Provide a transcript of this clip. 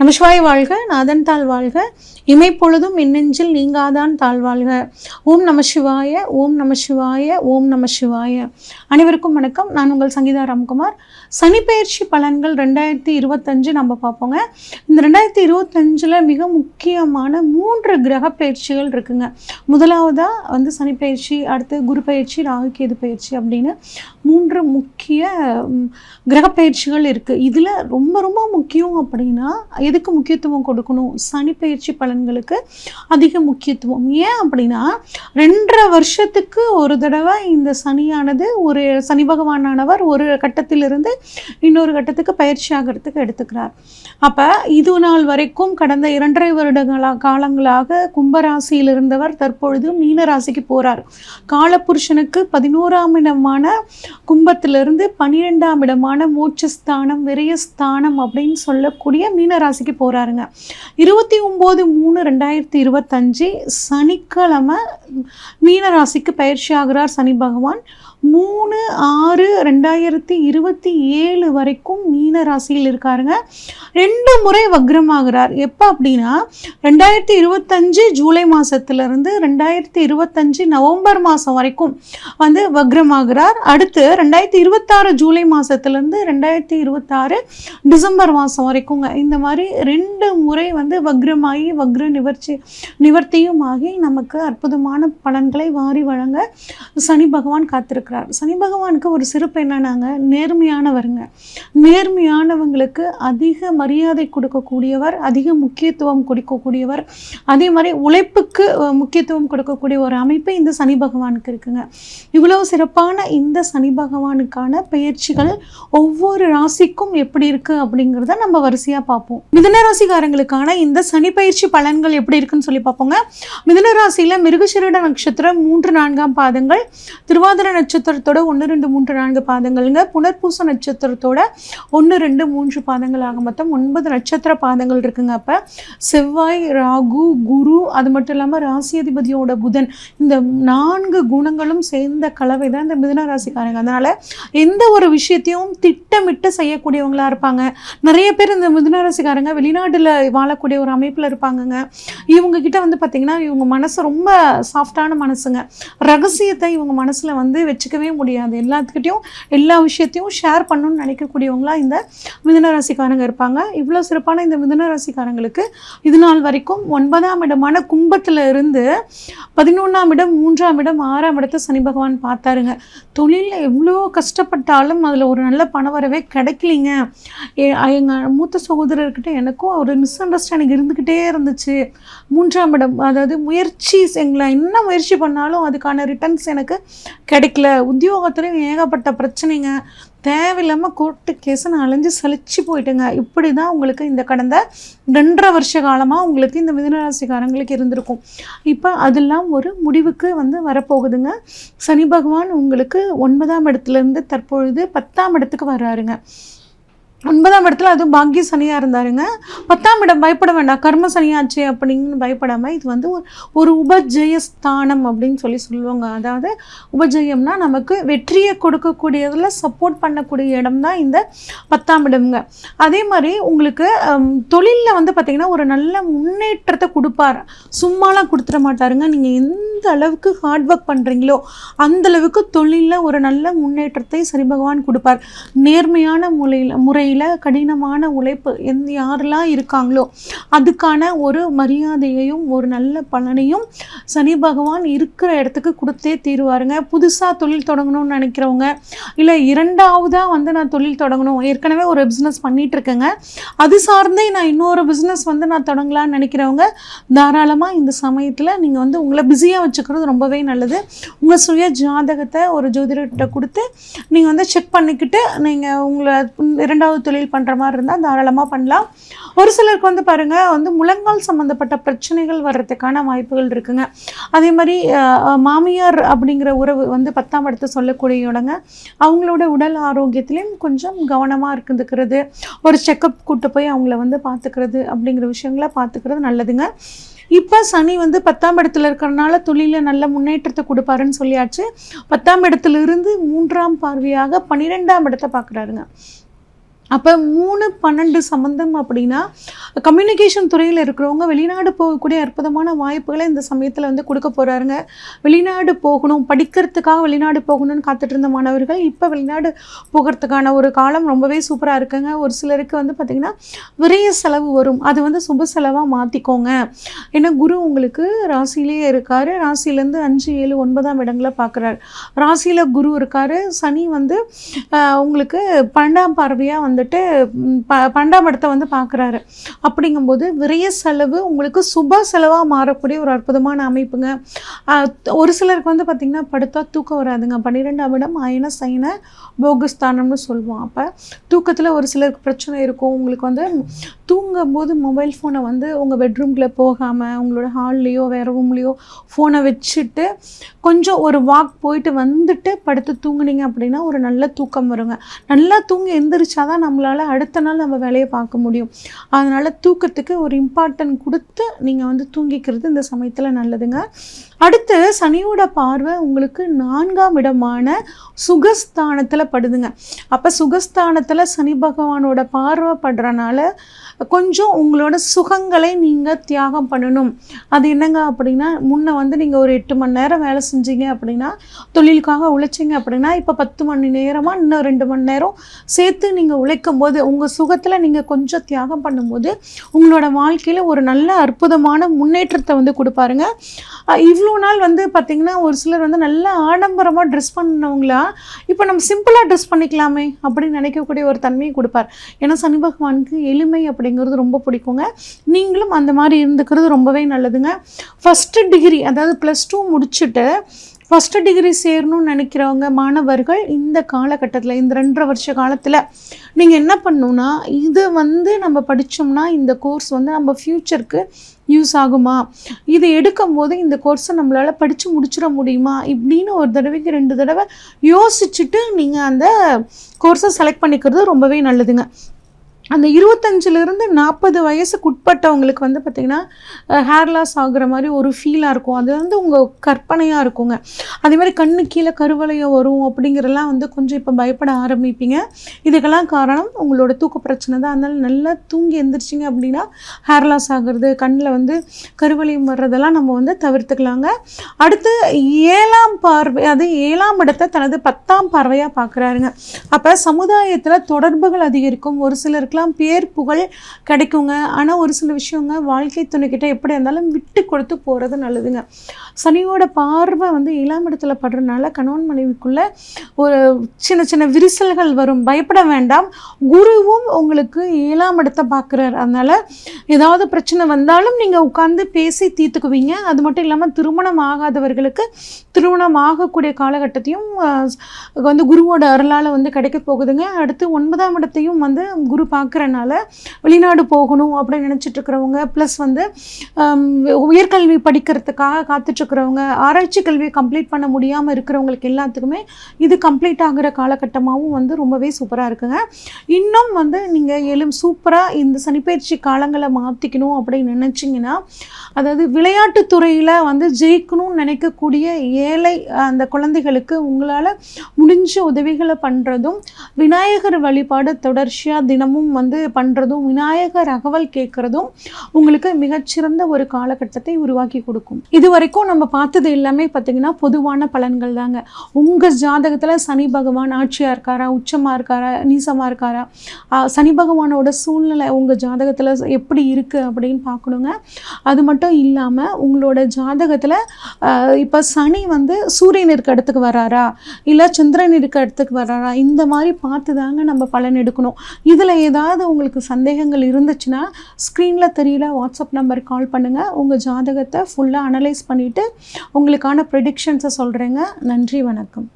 நமசிவாய வாழ்க, நாதன் தாழ் வாழ்க, இமைப்பொழுதும் மின்னெஞ்சில் நீங்காதான் தாழ்வாழ்க. ஓம் நம சிவாய, ஓம் நம சிவாய, ஓம் நம சிவாய. அனைவருக்கும் வணக்கம். நான் உங்கள் சங்கீதா ராம்குமார். சனிப்பெயர்ச்சி பலன்கள் 2025 நம்ம பார்ப்போங்க. இந்த 2025 மிக முக்கியமான 3 கிரக பயிற்சிகள் இருக்குங்க. முதலாவதாக சனிப்பெயர்ச்சி, அடுத்து குரு பயிற்சி, ராகு கேது பயிற்சி அப்படின்னு 3 முக்கிய கிரக பயிற்சிகள் இருக்குது. இதில் ரொம்ப ரொம்ப முக்கியம் அப்படின்னா எதுக்கு முக்கியத்துவம் கொடுக்கணும்? சனி பயிற்சி பலன்களுக்கு அதிக முக்கியத்துவம். ஏன் அப்படின்னா 2.5 வருஷத்துக்கு ஒரு தடவை இந்த சனியானது சனி பகவானானவர் ஒரு கட்டத்திலிருந்து இன்னொரு கட்டத்துக்கு பயிற்சி ஆகிறதுக்கு எடுத்துக்கிறார். அப்போ இது நாள் வரைக்கும் கடந்த 2.5 வருட காலங்களாக கும்பராசியில் இருந்தவர் தற்பொழுது மீன ராசிக்கு போகிறார். காலபுருஷனுக்கு 11ஆம் இடமான கும்பத்திலிருந்து 12ஆம் இடமான மோட்சஸ்தானம், விரயஸ்தானம் அப்படின்னு சொல்லக்கூடிய மீனராசிக்கு போகிறாருங்க. 29/3/2025 சனிக்கிழமை மீனராசிக்கு பயிற்சி ஆகிறார் சனி பகவான். 3/6/2027 வரைக்கும் மீன ராசியில் இருக்காருங்க. 2 முறை வக்ரமாகிறார். எப்போ அப்படின்னா 2025 ஜூலை மாதத்துலேருந்து 2025 நவம்பர் மாதம் வரைக்கும் வக்ரமாகிறார். அடுத்து 2026 ஜூலை மாதத்துலேருந்து 2026 டிசம்பர் மாதம் வரைக்குங்க. இந்த மாதிரி 2 முறை வக்ரமாகி வக்ர நிவர்த்தியும் ஆகி நமக்கு அற்புதமான பலன்களை வாரி வழங்க சனி பகவான் காத்திருக்கிறார். சனி பகவானுக்கு ஒரு சிறப்பு என்னன்னாங்க, நேர்மையானவருங்க. நேர்மையானவங்களுக்கு அதிக மரியாதை கொடுக்கக்கூடியவர், அதிக முக்கியத்துவம் கொடுக்கக்கூடியவர். அதே மாதிரி உழைப்புக்கு முக்கியத்துவம் கொடுக்கக்கூடிய ஒரு அமைப்பு இந்த சனி பகவானுக்கு இருக்குங்க. இவ்வளவு சிறப்பான இந்த சனி பகவானுக்கான பயிற்சிகள் ஒவ்வொரு ராசிக்கும் எப்படி இருக்கு அப்படிங்கிறத நம்ம வரிசையா பார்ப்போம். மிதுன ராசிக்காரங்களுக்கான இந்த சனி பயிற்சி பலன்கள் எப்படி இருக்குன்னு சொல்லி பார்ப்போங்க. மிதுன ராசியில மிருகசீரிட நட்சத்திரம் 3-4 பாதங்கள், திருவாதிரை நட்சத்திரத்தோட 1-2-3-4 பாதங்கள்ங்க, புனர்பூச நட்சத்திரத்தோட 1-2-3 பாதங்கள் ஆக மொத்தம் 9 நட்சத்திர பாதங்கள் இருக்குங்க. அப்போ செவ்வாய், ராகு, குரு, அது மட்டும் இல்லாமல் ராசியதிபதியோட புதன், இந்த 4 குணங்களும் சேர்ந்த கலவை தான் இந்த மிதுன ராசிக்காரங்க. அதனால எந்த ஒரு விஷயத்தையும் திட்டமிட்டு செய்யக்கூடியவங்களா இருப்பாங்க. நிறைய பேர் இந்த மிதுன ராசிக்காரங்க வெளிநாட்டில் வாழக்கூடிய ஒரு அமைப்பில் இருப்பாங்கங்க. இவங்க கிட்ட பார்த்தீங்கன்னா இவங்க மனசு ரொம்ப சாஃப்டான மனசுங்க. ரகசியத்தை இவங்க மனசில் வச்சுக்கவே முடியாது. எல்லாத்துக்கிட்டையும் எல்லா விஷயத்தையும் ஷேர் பண்ணணும்னு நினைக்கக்கூடியவங்களா இந்த மிதுன ராசிக்காரங்க இருப்பாங்க. இவ்வளோ சிறப்பான இந்த மிதுன ராசிக்காரங்களுக்கு இது நாள் வரைக்கும் 9ஆம் இடமான கும்பத்தில் இருந்து 11ஆம் இடம், 3ஆம் இடம், 6ஆம் இடத்தை சனி பகவான் பார்த்தாருங்க. தொழிலில் எவ்வளோ கஷ்டப்பட்டாலும் அதில் ஒரு நல்ல பணவரவே கிடைக்கலிங்க. எங்கள் மூத்த சகோதரர்கிட்ட எனக்கும் ஒரு மிஸ் அண்டர்ஸ்டாண்டிங் இருந்துக்கிட்டே இருந்துச்சு. 3ஆம் இடம், அதாவது முயற்சி, எங்களை என்ன முயற்சி பண்ணாலும் அதுக்கான ரிட்டர்ன்ஸ் எனக்கு கிடைக்கல. உத்தியோகத்துலையும் ஏகப்பட்ட பிரச்சனைங்க, தேவையில்லாமல் கோர்ட்டு கேஸை நான் அலைஞ்சு சலிச்சு போயிட்டேங்க. இப்படி தான் உங்களுக்கு இந்த கடந்த 2.5 வருஷ காலமாக உங்களுக்கு இந்த மிதுனராசிக்காரங்களுக்கு இருந்திருக்கும். இப்போ அதெல்லாம் ஒரு முடிவுக்கு வரப்போகுதுங்க. சனி பகவான் உங்களுக்கு 9ஆம் இடத்துலேருந்து தற்பொழுது 10ஆம் இடத்துக்கு வர்றாருங்க. 9ஆம் இடத்துல அதுவும் பாக்கிய சனியாக இருந்தாருங்க. 10ஆம் இடம் பயப்பட வேண்டாம், கர்ம சனியாச்சு அப்படின்னு பயப்படாமல் இது ஒரு உபஜயஸ்தானம் அப்படின்னு சொல்லுவாங்க. அதாவது உபஜயம்னா நமக்கு வெற்றியை கொடுக்கக்கூடியதில் சப்போர்ட் பண்ணக்கூடிய இடம் தான் இந்த 10ஆம் இடம்ங்க. அதே மாதிரி உங்களுக்கு தொழிலில் பார்த்திங்கன்னா ஒரு நல்ல முன்னேற்றத்தை கொடுப்பார். சும்மாலாம் கொடுத்துட மாட்டாருங்க. நீங்கள் எந்த அளவுக்கு ஹார்ட் ஒர்க் பண்ணுறீங்களோ அந்தளவுக்கு தொழிலில் ஒரு நல்ல முன்னேற்றத்தை சனி பகவான் கொடுப்பார். நேர்மையான முறையில் கடினமான உழைப்பு யாரெல்லாம் இருக்காங்களோ அதுக்கான ஒரு மரியாதையையும் ஒரு நல்ல பலனையும் சனி பகவான் இருக்கிற இடத்துக்கு கொடுத்தே தீருவாருங்க. புதுசாக தொழில் தொடங்கணும்னு நினைக்கிறவங்க, இல்லை 2ஆவதாக நான் தொழில் தொடங்கணும், ஏற்கனவே ஒரு பிஸ்னஸ் பண்ணிட்டு இருக்கேங்க, அது சார்ந்தே நான் இன்னொரு பிஸ்னஸ் நான் தொடங்கலான்னு நினைக்கிறவங்க தாராளமாக இந்த சமயத்தில் நீங்கள் உங்களை பிஸியாக வச்சுக்கிறது ரொம்பவே நல்லது. உங்கள் சுய ஜாதகத்தை ஒரு ஜோதிடர்கிட்ட கொடுத்து நீங்கள் செக் பண்ணிக்கிட்டு நீங்கள் உங்களை 2ஆவது தொழில் பண்ணுற மாதிரி இருந்தால் தாராளமாக பண்ணலாம். ஒரு சிலருக்கு பாருங்கள் முழங்கால் சம்மந்தப்பட்ட பிரச்சனைகள் வர்றதுக்கான வாய்ப்புகள் இருக்குங்க. அதே மாதிரி மாமியார் அப்படிங்கிற உறவு 10ஆம் இடத்தை சொல்லக்கூடிய இடங்க. அவங்களோட உடல் ஆரோக்கியத்திலையும் கொஞ்சம் கவனமாக இருந்துக்கிறது, ஒரு செக்கப் கூட்டு போய் அவங்கள பார்த்துக்கிறது அப்படிங்கிற விஷயங்களை பார்த்துக்கிறது நல்லதுங்க. இப்போ சனி 10ஆம் இடத்துல இருக்கிறனால தொழிலில் நல்ல முன்னேற்றத்தை கொடுப்பாருன்னு சொல்லியாச்சு. 10ஆம் இடத்துல இருந்து 3ஆம் பார்வையாக 12ஆம் இடத்தை பார்க்குறாருங்க. அப்போ 3-12 சம்பந்தம் அப்படின்னா கம்யூனிகேஷன் துறையில் இருக்கிறவங்க வெளிநாடு போகக்கூடிய அற்புதமான வாய்ப்புகளை இந்த சமயத்தில் வந்து கொடுக்க போகிறாருங்க. வெளிநாடு போகணும், படிக்கிறதுக்காக வெளிநாடு போகணும்னு காத்துட்டு இருந்த மாணவர்கள் இப்போ வெளிநாடு போகிறதுக்கான ஒரு காலம் ரொம்பவே சூப்பராக இருக்குங்க. ஒரு சிலருக்கு வந்து பார்த்திங்கன்னா விரைய செலவு வரும், அது வந்து சுப செலவாக மாற்றிக்கோங்க. ஏன்னா குரு உங்களுக்கு ராசியிலேயே இருக்கார், ராசியிலேருந்து 5, 7, 9ஆம் இடங்களை பார்க்குறாரு. ராசியில் குரு இருக்கார். சனி வந்து உங்களுக்கு 12ஆம் பார்வையாக வந்துட்டு 12ஆம் இடத்தை வந்து பார்க்குறாரு. அப்படிங்கும்போது விரைய செலவு உங்களுக்கு சுப செலவாக மாறக்கூடிய ஒரு அற்புதமான அமைப்புங்க. ஒரு சிலருக்கு வந்து பார்த்திங்கன்னா படுத்தா தூக்கம் வராதுங்க. 12ஆம் இடம் அயன சயன போகஸ்தானம்னு சொல்லுவோம். அப்போ தூக்கத்தில் ஒரு சிலருக்கு பிரச்சனை இருக்கும். உங்களுக்கு வந்து தூங்கும்போது மொபைல் ஃபோனை வந்து உங்கள் பெட்ரூம்குள்ளே போகாமல் உங்களோட ஹால்லேயோ வேறு ரூம்லேயோ ஃபோனை வச்சுட்டு கொஞ்சம் ஒரு வாக் போயிட்டு வந்துட்டு படுத்து தூங்குனீங்க அப்படின்னா ஒரு நல்ல தூக்கம் வருங்க. நல்லா தூங்கி எந்திரிச்சாதான் நம்மளால் அடுத்த நாள் நம்ம வேலையை பார்க்க முடியும். அதனால் தூக்கத்துக்கு ஒரு இம்பார்ட்டன்ட் கொடுத்து நீங்கள் வந்து தூங்கிக்கிறது இந்த சமயத்தில் நல்லதுங்க. அடுத்து சனியோட பார்வை உங்களுக்கு 4ஆம் இடமான சுகஸ்தானத்தில் படுதுங்க. அப்போ சுகஸ்தானத்தில் சனி பகவானோட பார்வை படுறனால கொஞ்சம் உங்களோட சுகங்களை நீங்கள் தியாகம் பண்ணணும். அது என்னங்க அப்படின்னா, முன்ன வந்து நீங்கள் ஒரு 8 மணி நேரம் வேலை செஞ்சீங்க அப்படின்னா, தொழிலுக்காக உழைச்சிங்க அப்படின்னா, இப்போ 10 மணி நேரமாக இன்னும் 2 மணி நேரம் சேர்த்து நீங்கள் உழைக்கும் போது உங்கள் சுகத்தில் நீங்கள் கொஞ்சம் தியாகம் பண்ணும்போது உங்களோட வாழ்க்கையில் ஒரு நல்ல அற்புதமான முன்னேற்றத்தை வந்து கொடுப்பாருங்க. இவ்வளோ நாள் வந்து பார்த்திங்கன்னா ஒரு சிலர் வந்து நல்லா ஆடம்பரமாக ட்ரெஸ் பண்ணவங்களா இப்போ நம்ம சிம்பிளாக ட்ரெஸ் பண்ணிக்கலாமே அப்படின்னு நினைக்கக்கூடிய ஒரு தன்மையை கொடுப்பார். ஏன்னா சனி பகவானுக்கு எளிமை அப்படிங்கிறது ரொம்ப பிடிக்குங்க. நீங்களும் அந்த மாதிரி இருந்துக்கிறது ரொம்பவே நல்லதுங்க. ஃபஸ்ட்டு டிகிரி அதாவது +2 முடிச்சுட்டு ஃபஸ்ட்டு டிகிரி சேரணும்னு நினைக்கிறவங்க மாணவர்கள் இந்த காலகட்டத்தில் இந்த 2.5 வருஷ காலத்தில் நீங்கள் என்ன பண்ணணுன்னா, இது வந்து நம்ம படித்தோம்னா இந்த கோர்ஸ் வந்து நம்ம ஃப்யூச்சருக்கு யூஸ் ஆகுமா, இது எடுக்கும்போது இந்த கோர்ஸை நம்மளால் படித்து முடிச்சிட முடியுமா இப்படின்னு ஒரு தடவைக்கு 2 தடவை யோசிச்சுட்டு நீங்கள் அந்த கோர்ஸை செலக்ட் பண்ணிக்கிறது ரொம்பவே நல்லதுங்க. அந்த 25லேருந்து 40 வயசுக்கு உட்பட்டவங்களுக்கு வந்து பார்த்திங்கன்னா ஹேர் லாஸ் ஆகுற மாதிரி ஒரு ஃபீலாக இருக்கும். அது வந்து உங்கள் கற்பனையாக இருக்குங்க. அதேமாதிரி கண்ணு கீழே கருவளையம் வரும் அப்படிங்கிறலாம் வந்து கொஞ்சம் இப்போ பயப்பட ஆரம்பிப்பீங்க. இதுக்கெல்லாம் காரணம் உங்களோட தூக்க பிரச்சனை தான். அதனால் நல்லா தூங்கி எழுந்திரிச்சிங்க அப்படின்னா ஹேர் லாஸ் ஆகுறது, கண்ணில் வந்து கருவளையம் வர்றதெல்லாம் நம்ம வந்து தவிர்த்துக்கலாங்க. அடுத்து 7ஆம் பார்வை, அது 7ஆம் இடத்தை தனது 10ஆம் பார்வையாக பார்க்குறாருங்க. அப்போ சமுதாயத்தில் தொடர்புகள் அதிகரிக்கும். ஒரு சிலருக்கு பேர் புகழ் கிடைக்குங்க. ஆனால் ஒரு சில விஷயங்க வாழ்க்கை துணைக்கிட்ட எப்படி இருந்தாலும் விட்டு கொடுத்து போகிறது நல்லதுங்க. சனியோட பார்வை வந்து 7ஆம் இடத்துல படுறதுனால கணவன் மனைவிக்குள்ள ஒரு சின்ன சின்ன விரிசல்கள் வரும். பயப்பட வேண்டாம். குருவும் உங்களுக்கு 7ஆம் இடத்தை பார்க்குறாரு. அதனால் ஏதாவது பிரச்சனை வந்தாலும் நீங்கள் உட்காந்து பேசி தீர்த்துக்குவீங்க. அது மட்டும் இல்லாமல் திருமணம் ஆகாதவர்களுக்கு திருமணம் ஆகக்கூடிய காலகட்டத்தையும் வந்து குருவோட அருளால் வந்து கிடைக்க போகுதுங்க. அடுத்து 9ஆம் இடத்தையும் வந்து குரு பார்க்குறனால வெளிநாடு போகணும் அப்படின்னு நினச்சிட்டு இருக்கிறவங்க, ப்ளஸ் வந்து உயர்கல்வி படிக்கிறதுக்காக காத்துட்ருக்கிறவங்க, ஆராய்ச்சி கல்வியை கம்ப்ளீட் பண்ண முடியாமல் இருக்கிறவங்களுக்கு எல்லாத்துக்குமே இது கம்ப்ளீட் ஆகிற காலகட்டமாகவும் வந்து ரொம்பவே சூப்பராக இருக்குங்க. இன்னும் வந்து நீங்கள் சூப்பராக இந்த சனிப்பயிற்சி காலங்களை மாற்றிக்கணும் அப்படின்னு நினச்சிங்கன்னா, அதாவது விளையாட்டுத்துறையில் வந்து ஜெயிக்கணும்னு நினைக்கக்கூடிய ஏழை அந்த குழந்தைகளுக்கு உங்களால் முடிஞ்ச உதவிகளை பண்ணுறதும், விநாயகர் வழிபாடு தொடர்ச்சியாக தினமும் வந்து பண்ணுறதும், விநாயகர் அகவல் கேட்குறதும் உங்களுக்கு மிகச்சிறந்த ஒரு காலகட்டத்தை உருவாக்கி கொடுக்கும். இது வரைக்கும் நம்ம பார்த்தது எல்லாமே பார்த்திங்கன்னா பொதுவான பலன்கள் தாங்க. உங்கள் ஜாதகத்தில் சனி பகவான் ஆட்சியாக இருக்காரா, உச்சமாக இருக்காரா, நீசமாக இருக்காரா, சனி பகவானோட சூழ்நிலை உங்கள் ஜாதகத்தில் எப்படி இருக்குது அப்படின்னு பார்க்கணுங்க. அது மட்டும் இல்லாமல் உங்களோட ஜாதகத்தில் இப்போ சனி வந்து சூரியன் இருக்க இடத்துக்கு வராரா, இல்லை சந்திரன் இருக்க இடத்துக்கு வராரா, இந்த மாதிரி பார்த்து தாங்க நம்ம பலன் எடுக்கணும். இதில் ஏதாவது உங்களுக்கு சந்தேகங்கள் இருந்துச்சுன்னா ஸ்க்ரீனில் தெரியல வாட்ஸ்அப் நம்பர் கால் பண்ணுங்கள். உங்கள் ஜாதகத்தை ஃபுல்லாக அனலைஸ் பண்ணிவிட்டு உங்களுக்கான ப்ரெடிக்ஷன்ஸை சொல்கிறேங்க. நன்றி, வணக்கம்.